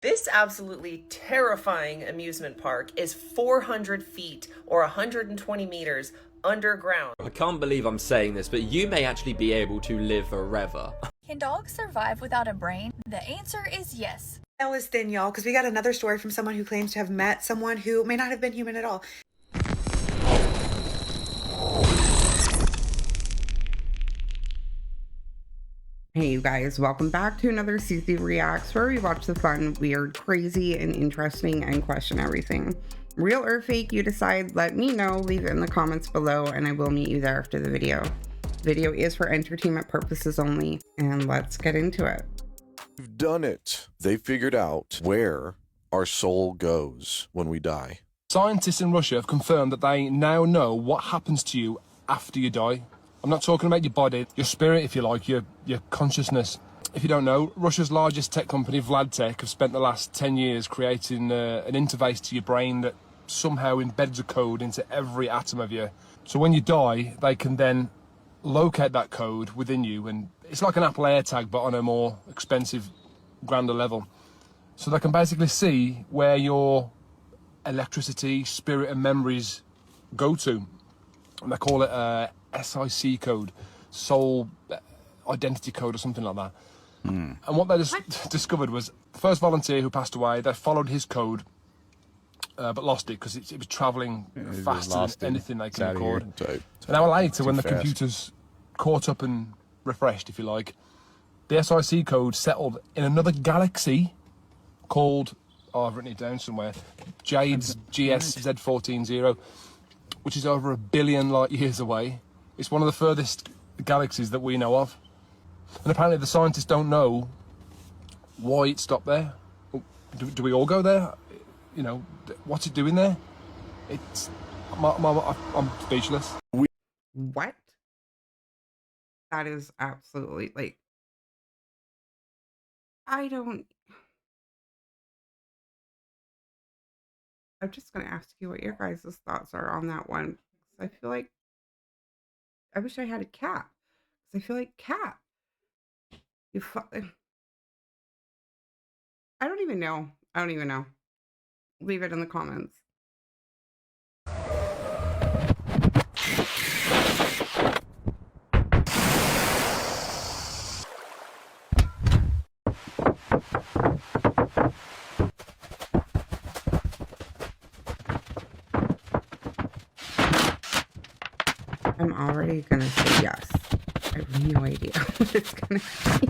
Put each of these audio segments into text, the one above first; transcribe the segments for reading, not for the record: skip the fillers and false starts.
This absolutely terrifying amusement park is 400 feet or 120 meters underground. I can't believe I'm saying this, but you may actually be able to live forever. Can dogs survive without a brain? The answer is yes. That was thin, y'all, because we got another story from someone who claims to have met someone who may not have been human at all. Hey you guys, welcome back to another CC Reacts, where we watch the fun, weird, crazy, and interesting and question everything. Real or fake, you decide. Let me know, leave it in the comments below, and I will meet you there after the video. The video is for entertainment purposes only, and let's get into it. We've done it. They figured out where our soul goes when we die. Scientists in Russia have confirmed that they now know what happens to you after you die. I'm not talking about your body, your spirit, if you like, your consciousness. If you don't know, Russia's largest tech company, Vladtech, have spent the last 10 years creating an interface to your brain that somehow embeds a code into every atom of you. So when you die, they can then locate that code within you, and it's like an Apple AirTag, but on a more expensive, grander level. So they can basically see where your electricity, spirit, and memories go to. And they call it SIC code, soul identity code, or something like that. And what they just discovered was the first volunteer who passed away, they followed his code, but lost it because it was travelling faster than anything they can record. An hour later, when the computers caught up and refreshed, if you like, the SIC code settled in another galaxy called, I've written it down somewhere, Jade's GS-Z140, which is over 1 billion light years away. It's one of the furthest galaxies that we know of. And apparently the scientists don't know why it stopped there. Do we all go there? You know, what's it doing there? It's... I'm speechless. What? That is absolutely, like... I'm just going to ask you what your guys' thoughts are on that one. I feel like I wish I had a cat. I feel like cat. I don't even know. Leave it in the comments. I'm already gonna say yes. I have no idea what it's gonna be.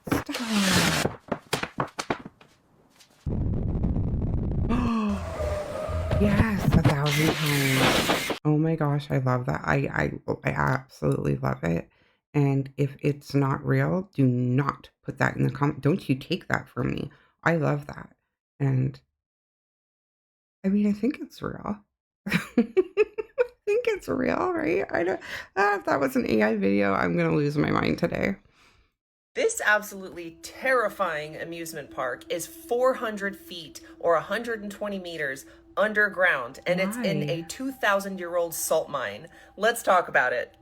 Stop. Yes, 1,000 times. Oh my gosh, I love that. I absolutely love it. And if it's not real, do not put that in the comment. Don't you take that from me. I love that. And I mean, I think it's real. I think it's real, right? I don't, if that was an AI video, I'm going to lose my mind today. This absolutely terrifying amusement park is 400 feet or 120 meters underground, and it's in a 2,000-year-old salt mine. Let's talk about it.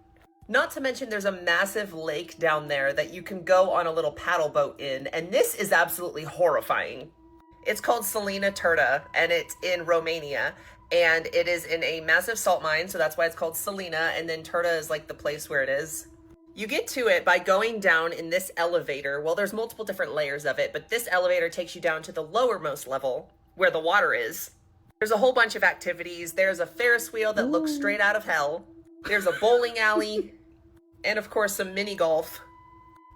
Not to mention there's a massive lake down there that you can go on a little paddle boat in, and this is absolutely horrifying. It's called Salina Turda, and it's in Romania, and it is in a massive salt mine, so that's why it's called Salina, and then Turda is like the place where it is. You get to it by going down in this elevator. Well, there's multiple different layers of it, but this elevator takes you down to the lowermost level, where the water is. There's a whole bunch of activities. There's a Ferris wheel that looks straight out of hell. There's a bowling alley, and of course some mini golf.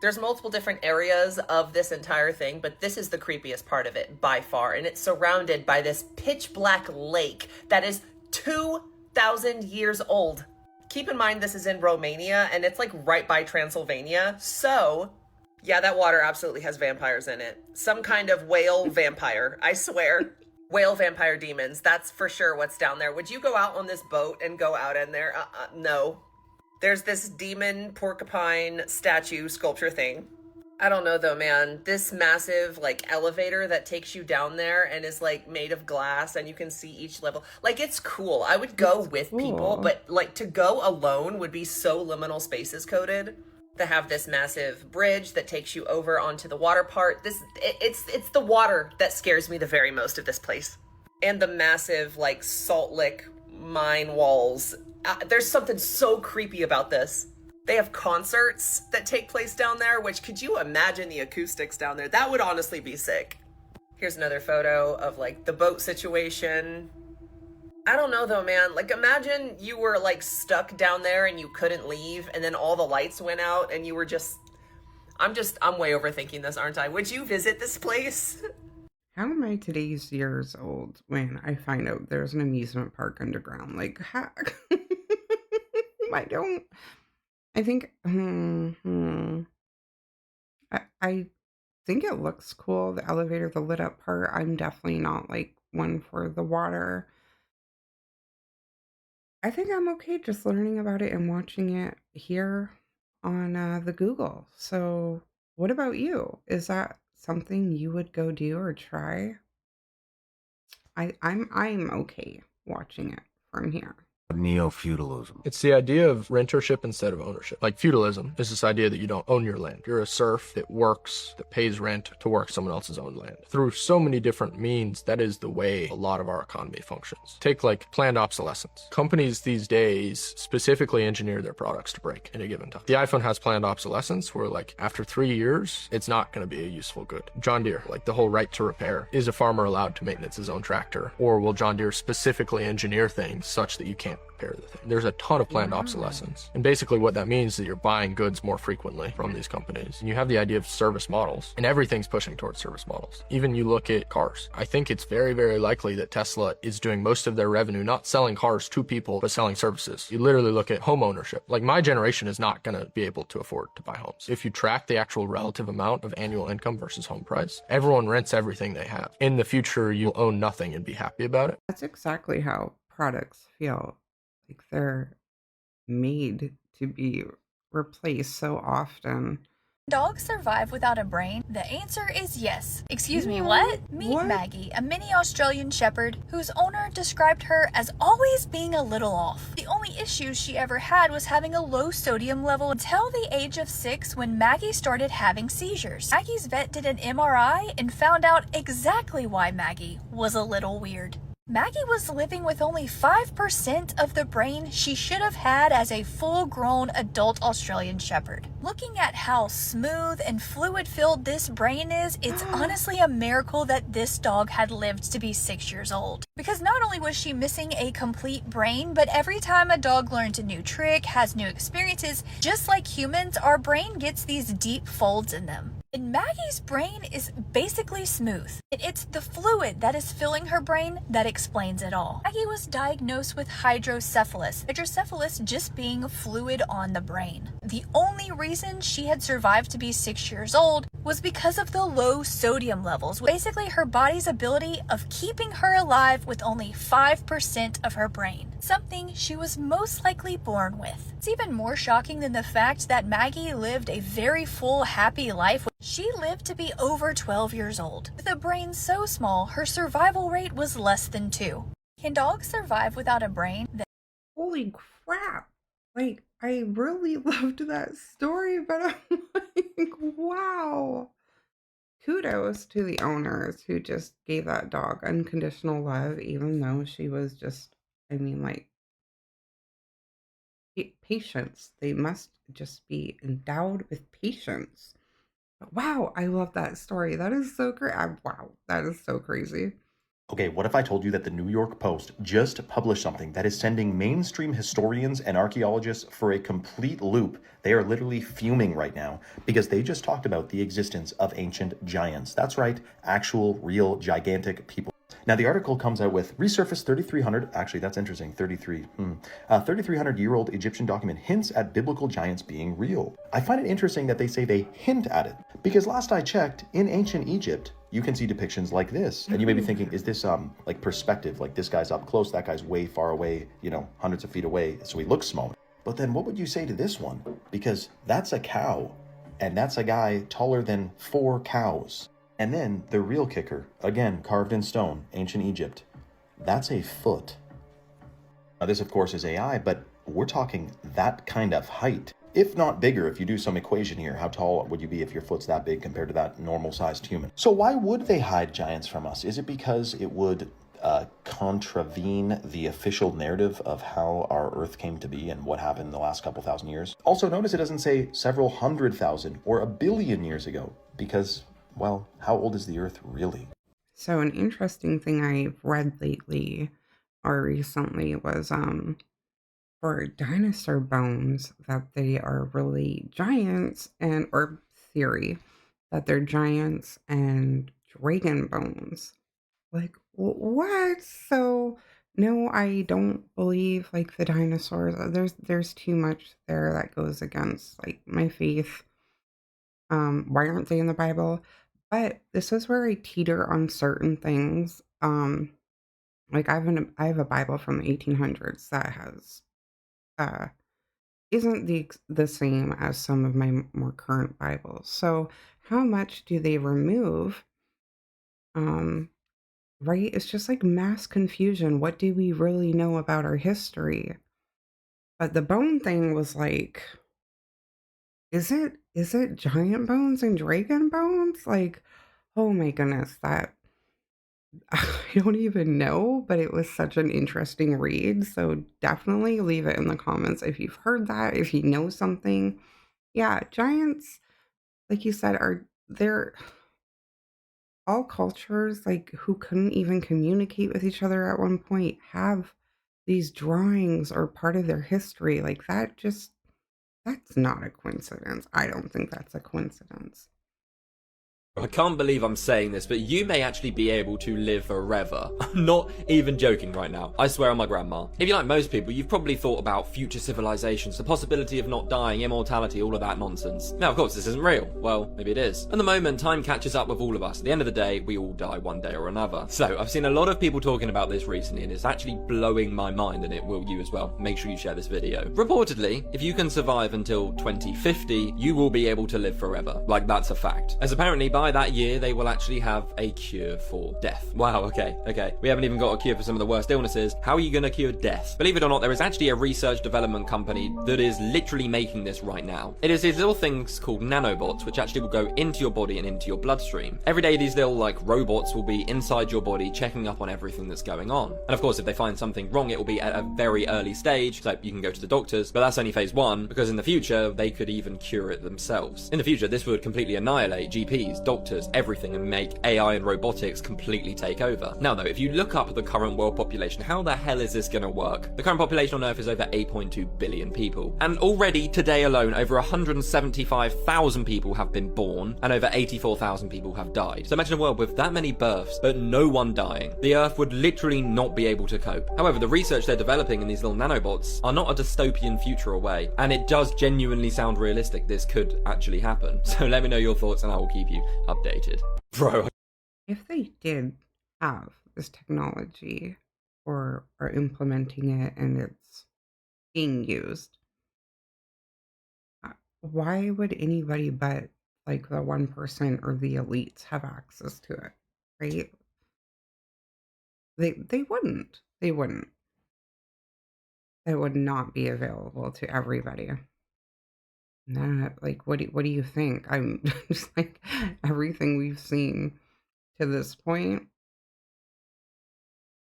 There's multiple different areas of this entire thing, but this is the creepiest part of it by far, and it's surrounded by this pitch black lake that is 2,000 years old. Keep in mind this is in Romania, and it's like right by Transylvania, so yeah, that water absolutely has vampires in it. Some kind of whale vampire, I swear. Whale vampire demons, that's for sure what's down there. Would you go out on this boat and go out in there? No. There's this demon porcupine statue sculpture thing. I don't know though, man. This massive like elevator that takes you down there and is like made of glass and you can see each level. Like it's cool. I would go with people, cool. but like to go alone would be so liminal spaces coded. To have this massive bridge that takes you over onto the water part. It's the water that scares me the very most of this place. And the massive like salt lick mine walls. There's something so creepy about this. They have concerts that take place down there, which could you imagine the acoustics down there? That would honestly be sick. Here's another photo of like the boat situation. I don't know though, man. Like imagine you were like stuck down there and you couldn't leave and then all the lights went out and you were I'm way overthinking this, aren't I? Would you visit this place? How am I today's years old when I find out there's an amusement park underground? Like, how? I think, I think it looks cool. The elevator, the lit up part. I'm definitely not like one for the water. I think I'm okay just learning about it and watching it here on the Google. So, what about you? Is that something you would go do or try? I'm okay watching it from here. Neofeudalism. It's the idea of rentership instead of ownership. Like feudalism is this idea that you don't own your land. You're a serf that works, that pays rent to work someone else's own land. Through so many different means, that is the way a lot of our economy functions. Take like planned obsolescence. Companies these days specifically engineer their products to break in a given time. The iPhone has planned obsolescence where like after 3 years, it's not going to be a useful good. John Deere, like the whole right to repair. Is a farmer allowed to maintenance his own tractor? Or will John Deere specifically engineer things such that you can't repair the thing? There's a ton of planned obsolescence. And basically what that means is that you're buying goods more frequently from these companies. And you have the idea of service models, and everything's pushing towards service models. Even you look at cars. I think it's very, very likely that Tesla is doing most of their revenue not selling cars to people, but selling services. You literally look at home ownership. Like my generation is not going to be able to afford to buy homes. If you track the actual relative amount of annual income versus home price, everyone rents everything they have. In the future, you'll own nothing and be happy about it. That's exactly how products feel. Like they're made to be replaced so often. Dogs survive without a brain? The answer is yes. Excuse me, What? what? Meet What? Maggie, a mini Australian Shepherd whose owner described her as always being a little off. The only issues she ever had was having a low sodium level until the age of 6 when Maggie started having seizures. Maggie's vet did an MRI and found out exactly why Maggie was a little weird. Maggie was living with only 5% of the brain she should have had as a full-grown adult Australian Shepherd. Looking at how smooth and fluid-filled this brain is, it's honestly a miracle that this dog had lived to be 6 years old. Because not only was she missing a complete brain, but every time a dog learns a new trick, has new experiences, just like humans, our brain gets these deep folds in them. And Maggie's brain is basically smooth. It's the fluid that is filling her brain that explains it all. Maggie was diagnosed with hydrocephalus. Hydrocephalus just being fluid on the brain. The only reason she had survived to be 6 years old was because of the low sodium levels. Basically her body's ability of keeping her alive with only 5% of her brain. Something she was most likely born with. It's even more shocking than the fact that Maggie lived a very full, happy life. She lived to be over 12 years old. With a brain so small, her survival rate was less than 2. Can dogs survive without a brain? Holy crap. Like, I really loved that story, but I'm like, wow. Kudos to the owners who just gave that dog unconditional love, even though she was just, I mean, like, patience. They must just be endowed with patience. But wow, I love that story. That is so great. Wow, that is so crazy. Okay, what if I told you that the New York Post just published something that is sending mainstream historians and archaeologists for a complete loop? They are literally fuming right now because they just talked about the existence of ancient giants. That's right, actual, real, gigantic people. Now, the article comes out with resurfaced 3,300, actually, that's interesting, 3,300-year-old Egyptian document hints at biblical giants being real. I find it interesting that they say they hint at it, because last I checked, in ancient Egypt, you can see depictions like this. And you may be thinking, is this like perspective? Like this guy's up close, that guy's way far away, you know, hundreds of feet away, so he looks small. But then what would you say to this one? Because that's a cow. And that's a guy taller than 4 cows. And then the real kicker, again carved in stone, ancient Egypt, that's a foot. Now this of course is AI, but we're talking that kind of height. If not bigger, if you do some equation here, how tall would you be if your foot's that big compared to that normal-sized human? So why would they hide giants from us? Is it because it would contravene the official narrative of how our Earth came to be and what happened in the last couple thousand years? Also, notice it doesn't say several 100,000 or 1 billion years ago, because, well, how old is the Earth really? So an interesting thing I've read lately or recently was for dinosaur bones that they are really giants, and or theory that they're giants and dragon bones. Like what? So no, I don't believe like the dinosaurs. There's too much there that goes against like my faith. Why aren't they in the Bible? But this is where I teeter on certain things. Like I have a Bible from the 1800s that has uh isn't the same as some of my more current Bibles. So how much do they remove? Um, right? It's just like mass confusion. What do we really know about our history? But the bone thing was like, is it giant bones and dragon bones? Like, oh my goodness, that I don't even know, but it was such an interesting read. So definitely leave it in the comments if you've heard that, if you know something. Yeah, giants, like you said, are they're all cultures like who couldn't even communicate with each other at one point have these drawings or part of their history. Like that's not a coincidence. I don't think that's a coincidence. I can't believe I'm saying this, but you may actually be able to live forever. I'm not even joking right now. I swear on my grandma. If you're like most people, you've probably thought about future civilizations, the possibility of not dying, immortality, all of that nonsense. Now, of course, this isn't real. Well, maybe it is. At the moment, time catches up with all of us. At the end of the day, we all die one day or another. So, I've seen a lot of people talking about this recently, and it's actually blowing my mind, and it will you as well. Make sure you share this video. Reportedly, if you can survive until 2050, you will be able to live forever. Like, that's a fact. As apparently, by that year, they will actually have a cure for death. Wow, okay. We haven't even got a cure for some of the worst illnesses. How are you going to cure death? Believe it or not, there is actually a research development company that is literally making this right now. It is these little things called nanobots, which actually will go into your body and into your bloodstream. Every day, these little, like, robots will be inside your body, checking up on everything that's going on. And of course, if they find something wrong, it will be at a very early stage, so you can go to the doctors, but that's only phase 1, because in the future, they could even cure it themselves. In the future, this would completely annihilate GPs, doctors, everything, and make AI and robotics completely take over. Now though, if you look up the current world population, how the hell is this gonna work? The current population on Earth is over 8.2 billion people. And already today alone, over 175,000 people have been born, and over 84,000 people have died. So imagine a world with that many births, but no one dying. The Earth would literally not be able to cope. However, the research they're developing in these little nanobots are not a dystopian future away, and it does genuinely sound realistic. This could actually happen. So let me know your thoughts and I will keep you updated. Bro. If they did have this technology or are implementing it and it's being used, why would anybody but like the 1% or the elites have access to it, right? They wouldn't. They wouldn't. It would not be available to everybody. Nah, like what do you think? I'm just like everything we've seen to this point,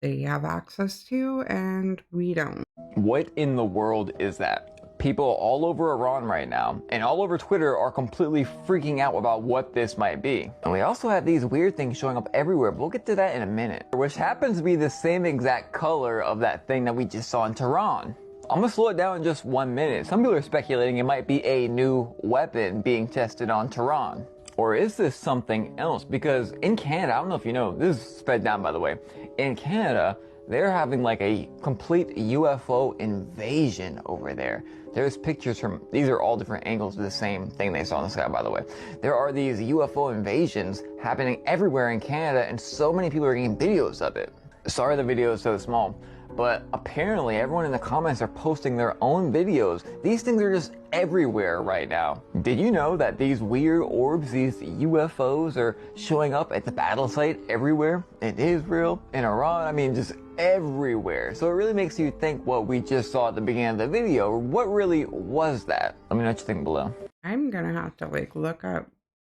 they have access to, and we don't. What in the world is that? People all over Iran right now and all over Twitter are completely freaking out about what this might be. And we also have these weird things showing up everywhere, but we'll get to that in a minute. Which happens to be the same exact color of that thing that we just saw in Tehran. I'm gonna slow it down in just 1 minute. Some people are speculating it might be a new weapon being tested on Tehran. Or is this something else? Because in Canada, I don't know if you know, this is sped down by the way. In Canada, they're having like a complete UFO invasion over there. There's pictures from, these are all different angles of the same thing they saw in the sky, by the way. There are these UFO invasions happening everywhere in Canada, and so many people are getting videos of it. Sorry the video is so small, but apparently everyone in the comments are posting their own videos. These things are just everywhere right now. Did you know that these weird orbs, these UFOs, are showing up at the battle site everywhere? In Israel, in Iran, I mean just everywhere. So it really makes you think what we just saw at the beginning of the video. What really was that? Let me know what you think below. I'm gonna have to look up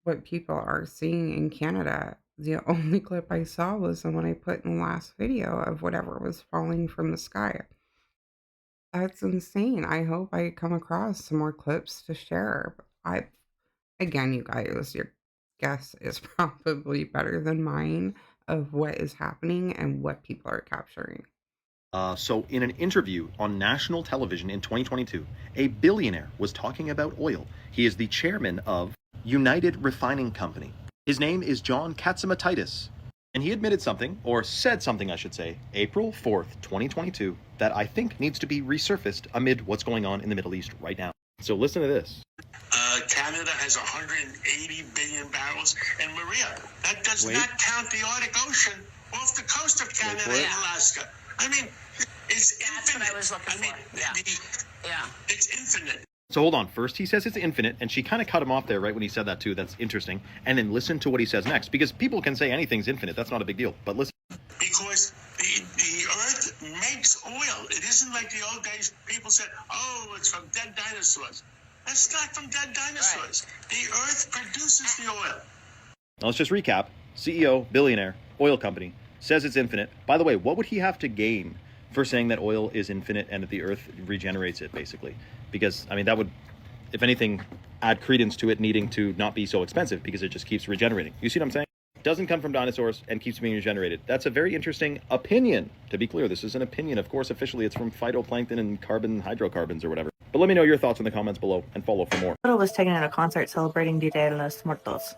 what people are seeing in Canada. The only clip I saw was the one I put in the last video of whatever was falling from the sky. That's insane. I hope I come across some more clips to share. Again, you guys, your guess is probably better than mine of what is happening and what people are capturing. So in an interview on national television in 2022, a billionaire was talking about oil. He is the chairman of United Refining Company. His name is John Katzimatidis. And he admitted something, or said something I should say, April 4th, 2022, that I think needs to be resurfaced amid what's going on in the Middle East right now. So listen to this. Canada has 180 billion barrels. And Maria, that does not count the Arctic Ocean off the coast of Canada and Alaska. I mean, it's infinite. That's what I was looking for. Yeah. It's infinite. So hold on. First, he says it's infinite, and she kind of cut him off there right when he said that too. That's interesting. And then listen to what he says next, because people can say anything's infinite. That's not a big deal. But listen. Because the Earth makes oil. It isn't like the old days people said, oh, it's from dead dinosaurs. That's not from dead dinosaurs. Right. The Earth produces the oil. Now let's just recap. CEO, billionaire, oil company, says it's infinite. By the way, what would he have to gain for saying that oil is infinite and that the Earth regenerates it, basically? Because, I mean, that would, if anything, add credence to it needing to not be so expensive because it just keeps regenerating. You see what I'm saying? Doesn't come from dinosaurs and keeps being regenerated. That's a very interesting opinion. To be clear, this is an opinion. Of course, officially, it's from phytoplankton and hydrocarbons or whatever. But let me know your thoughts in the comments below and follow for more. The photo was taken at a concert celebrating Dia de los Muertos.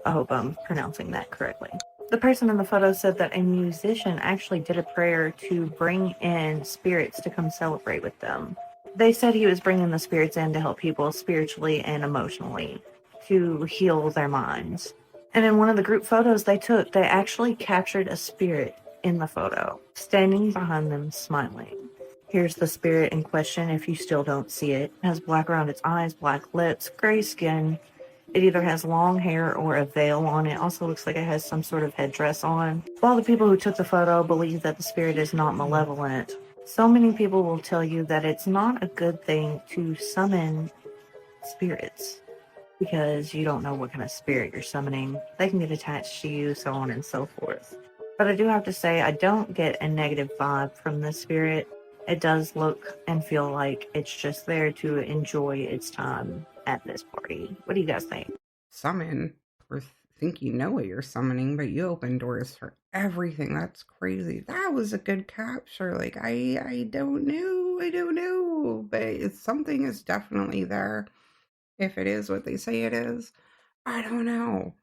I hope I'm pronouncing that correctly. The person in the photo said that a musician actually did a prayer to bring in spirits to come celebrate with them. They said he was bringing the spirits in to help people spiritually and emotionally, to heal their minds. And in one of the group photos they took, they actually captured a spirit in the photo, standing behind them smiling. Here's the spirit in question if you still don't see it. It has black around its eyes, black lips, gray skin. It either has long hair or a veil on it. Also looks like it has some sort of headdress on. While the people who took the photo believe that the spirit is not malevolent, so many people will tell you that it's not a good thing to summon spirits because you don't know what kind of spirit you're summoning. They can get attached to you, so on and so forth. But I do have to say, I don't get a negative vibe from this spirit. It does look and feel like it's just there to enjoy its time at this party. What do you guys think? Summon, or think you know what you're summoning, but you open doors for everything. That's crazy. That was a good capture. I don't know, but something is definitely there. If it is what they say it is, I don't know.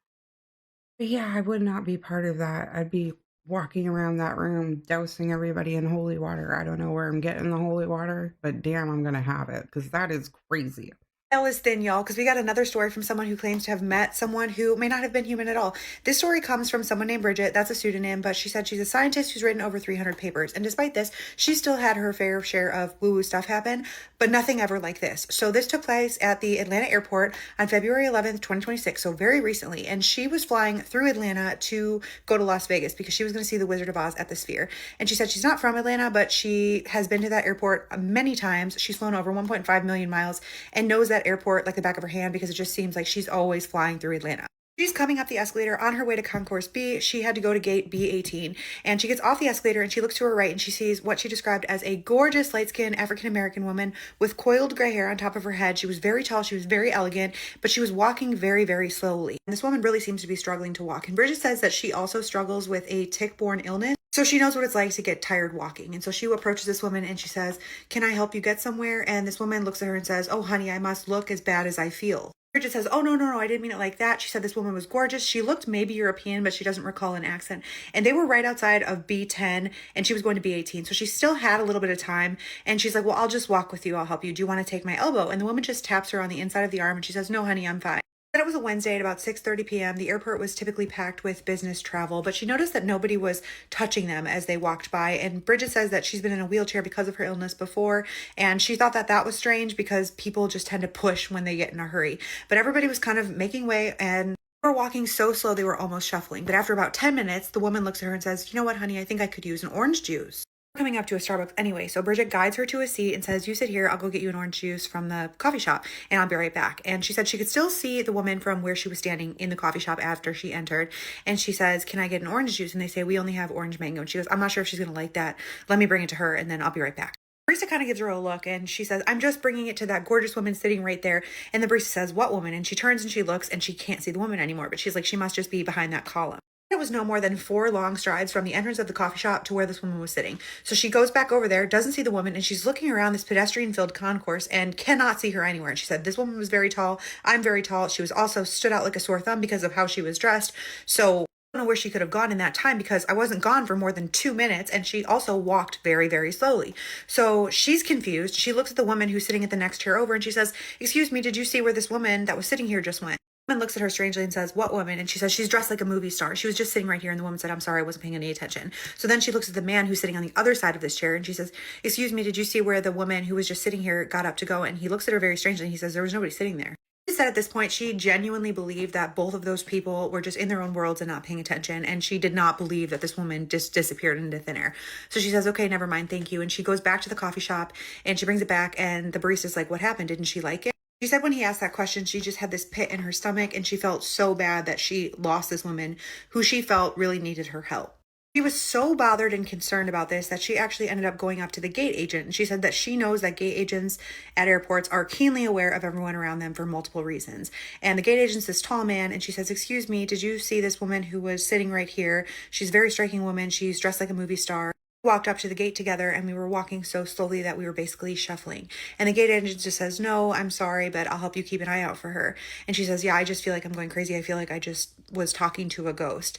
But yeah, I would not be part of that. I'd be walking around that room, dousing everybody in holy water. I don't know where I'm getting the holy water, but damn, I'm gonna have it, because that is crazy. Hell is thin, y'all, because we got another story from someone who claims to have met someone who may not have been human at all. This story comes from someone named Bridget. That's a pseudonym, but she said she's a scientist who's written over 300 papers. And despite this, she still had her fair share of woo-woo stuff happen, but nothing ever like this. So this took place at the Atlanta airport on February 11th, 2026, so very recently. And she was flying through Atlanta to go to Las Vegas because she was going to see the Wizard of Oz at the Sphere. And she said she's not from Atlanta, but she has been to that airport many times. She's flown over 1.5 million miles and knows that airport like the back of her hand because it just seems like she's always flying through Atlanta. She's coming up the escalator on her way to Concourse B. She had to go to gate B18, and she gets off the escalator and she looks to her right and she sees what she described as a gorgeous light-skinned African-American woman with coiled gray hair on top of her head. She was very tall, she was very elegant, but she was walking very, very slowly. And this woman really seems to be struggling to walk. And Bridget says that she also struggles with a tick-borne illness, so she knows what it's like to get tired walking. And so she approaches this woman and she says, "Can I help you get somewhere?" And this woman looks at her and says, "Oh, honey, I must look as bad as I feel." Bridget says, "Oh, no, I didn't mean it like that." She said this woman was gorgeous. She looked maybe European, but she doesn't recall an accent. And they were right outside of B10 and she was going to B18. So she still had a little bit of time. And she's like, "Well, I'll just walk with you. I'll help you. Do you want to take my elbow?" And the woman just taps her on the inside of the arm and she says, "No, honey, I'm fine." Then it was a Wednesday at about 6:30 p.m. The airport was typically packed with business travel, but she noticed that nobody was touching them as they walked by. And Bridget says that she's been in a wheelchair because of her illness before, and she thought that that was strange because people just tend to push when they get in a hurry. But everybody was kind of making way, and they were walking so slow they were almost shuffling. But after about 10 minutes, the woman looks at her and says, "You know what, honey, I think I could use an orange juice." Coming up to a Starbucks anyway, so Bridget guides her to a seat and says, "You sit here, I'll go get you an orange juice from the coffee shop and I'll be right back." And she said she could still see the woman from where she was standing in the coffee shop after she entered, and she says, "Can I get an orange juice?" And they say, "We only have orange mango." And she goes, "I'm not sure if she's gonna like that. Let me bring it to her and then I'll be right back." Barista kind of gives her a look and she says, "I'm just bringing it to that gorgeous woman sitting right there." And the barista says, "What woman?" And she turns and she looks and she can't see the woman anymore, but she's like, she must just be behind that column. It was no more than 4 long strides from the entrance of the coffee shop to where this woman was sitting. So she goes back over there, doesn't see the woman, and she's looking around this pedestrian-filled concourse and cannot see her anywhere. And she said, "This woman was very tall. I'm very tall." She was also stood out like a sore thumb because of how she was dressed. So I don't know where she could have gone in that time because I wasn't gone for more than 2 minutes, and she also walked very, very slowly. So she's confused. She looks at the woman who's sitting at the next chair over and she says, "Excuse me, did you see where this woman that was sitting here just went?" The woman looks at her strangely and says, "What woman?" And she says, "She's dressed like a movie star. She was just sitting right here." And the woman said, "I'm sorry, I wasn't paying any attention." So then she looks at the man who's sitting on the other side of this chair and she says, "Excuse me, did you see where the woman who was just sitting here got up to go?" And he looks at her very strangely and he says, "There was nobody sitting there." She said at this point she genuinely believed that both of those people were just in their own worlds and not paying attention, and she did not believe that this woman just disappeared into thin air. So she says, "Okay, never mind, thank you." And she goes back to the coffee shop and she brings it back, and the barista's like, "What happened? Didn't she like it?" She said when he asked that question, she just had this pit in her stomach and she felt so bad that she lost this woman who she felt really needed her help. She was so bothered and concerned about this that she actually ended up going up to the gate agent. And she said that she knows that gate agents at airports are keenly aware of everyone around them for multiple reasons. And the gate agent's this tall man, and she says, "Excuse me, did you see this woman who was sitting right here? She's a very striking woman. She's dressed like a movie star." We walked up to the gate together and we were walking so slowly that we were basically shuffling. And the gate agent just says, "No, I'm sorry, but I'll help you keep an eye out for her." And she says, "Yeah, I just feel like I'm going crazy. I feel like I just was talking to a ghost."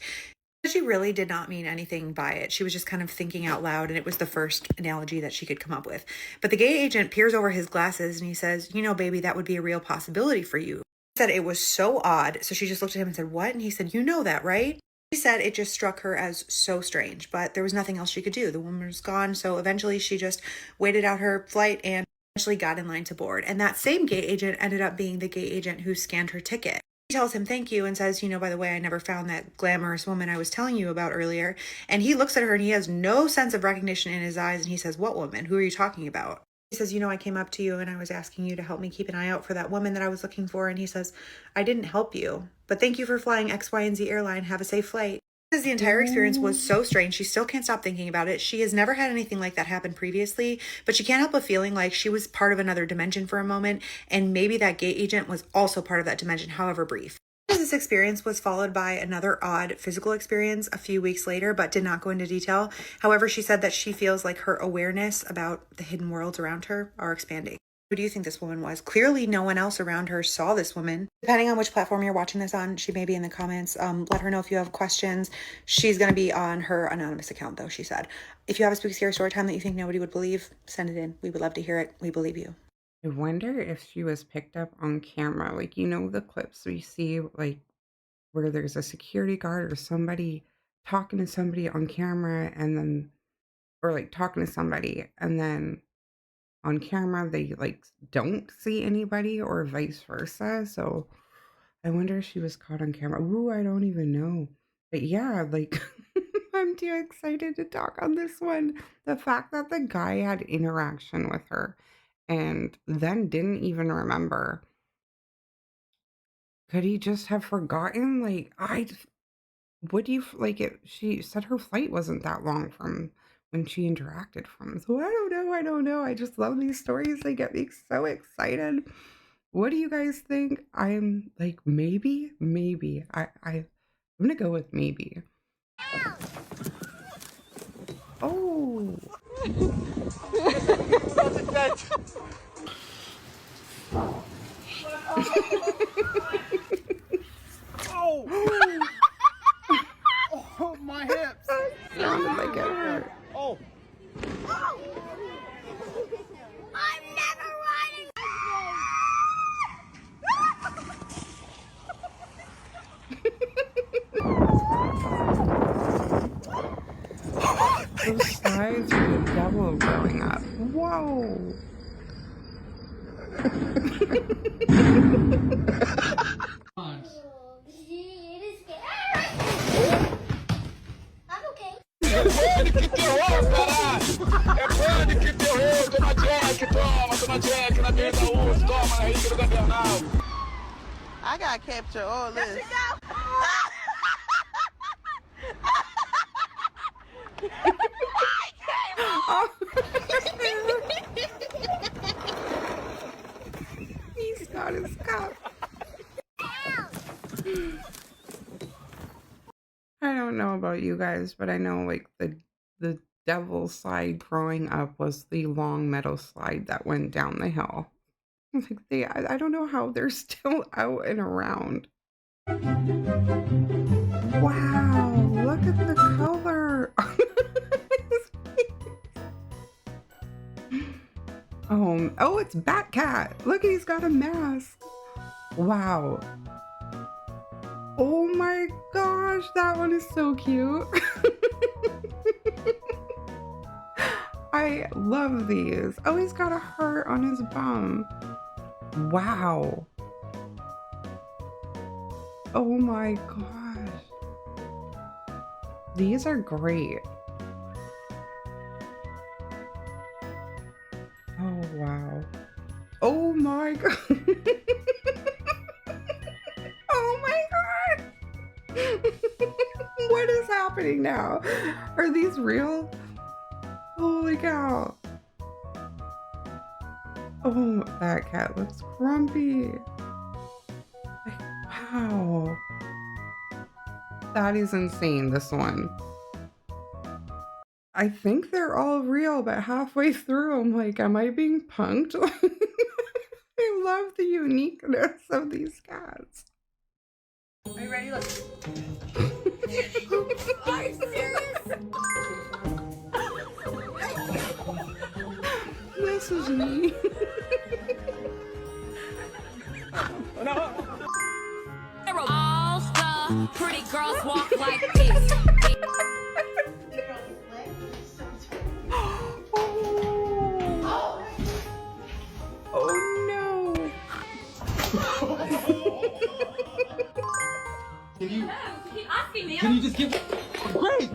She really did not mean anything by it. She was just kind of thinking out loud, and it was the first analogy that she could come up with. But the gate agent peers over his glasses and he says, "You know, baby, that would be a real possibility for you." He said it was so odd. So she just looked at him and said, "What?" And he said, "You know that, right?" She said it just struck her as so strange, but there was nothing else she could do. The woman was gone, so eventually she just waited out her flight and eventually got in line to board. And that same gate agent ended up being the gate agent who scanned her ticket. He tells him thank you and says, "You know, by the way, I never found that glamorous woman I was telling you about earlier." And he looks at her and he has no sense of recognition in his eyes, and he says, "What woman? Who are you talking about?" He says, "You know, I came up to you and I was asking you to help me keep an eye out for that woman that I was looking for." And he says, "I didn't help you, but thank you for flying X, Y, and Z airline. Have a safe flight." Because the entire experience was so strange, she still can't stop thinking about it. She has never had anything like that happen previously, but she can't help but feeling like she was part of another dimension for a moment, and maybe that gate agent was also part of that dimension, however brief. This experience was followed by another odd physical experience a few weeks later, but did not go into detail. However, she said that she feels like her awareness about the hidden worlds around her are expanding. Who do you think this woman was? Clearly, no one else around her saw this woman. Depending on which platform you're watching this on, she may be in the comments. Let her know if you have questions. She's going to be on her anonymous account, though, she said. If you have a spooky scary story time that you think nobody would believe, send it in. We would love to hear it. We believe you. I wonder if she was picked up on camera. Like, you know, the clips we see, like, where there's a security guard or somebody talking to somebody on camera and then, or like talking to somebody and then on camera they like don't see anybody or vice versa. So I wonder if she was caught on camera. Ooh, I don't even know. But yeah, like I'm too excited to talk on this one. The fact that the guy had interaction with her and then didn't even remember. Could he just have forgotten? Like, what do you like it? She said her flight wasn't that long from when she interacted from. So I don't know. I don't know. I just love these stories. They get me so excited. What do you guys think? I'm like, maybe. I'm gonna go with maybe. Oh. Oh! Oh, my hips! Sounded like it hurt. Oh! I'm never riding. devil growing up. Whoa. I got capture all this. He's got his cup. I don't know about you guys, but I know like the devil slide growing up was the long metal slide that went down the hill. Like I don't know how they're still out and around. Wow, look at the color. Oh, it's Batcat. Look, he's got a mask. Wow. Oh my gosh, that one is so cute. I love these. Oh, he's got a heart on his bum. Wow. Oh my gosh. These are great. Oh wow. Oh my god. Oh my god. What is happening now? Are these real? Holy cow. Oh, that cat looks grumpy. Like, wow. That is insane, this one. I think they're all real, but halfway through, I'm like, am I being punked? I love the uniqueness of these cats. Are you ready? Look. Are you serious? This is me. All the pretty girls walk like this. Oh no. Can you just give great?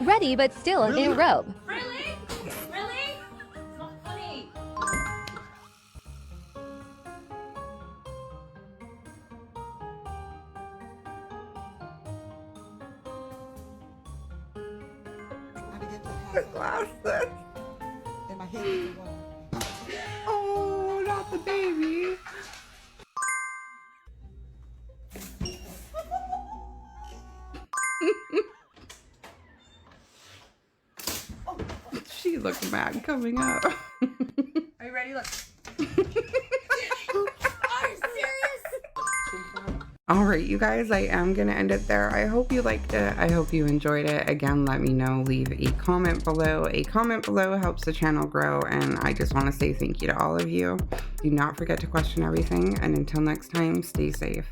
Ready, but still in a robe. Really? Really? It's not funny. The glasses. Oh, not the baby. She looked mad coming up. Are you ready? Look. Are you serious? All right, you guys, I am going to end it there. I hope you liked it. I hope you enjoyed it. Again, let me know. Leave a comment below. A comment below helps the channel grow, and I just want to say thank you to all of you. Do not forget to question everything, and until next time, stay safe.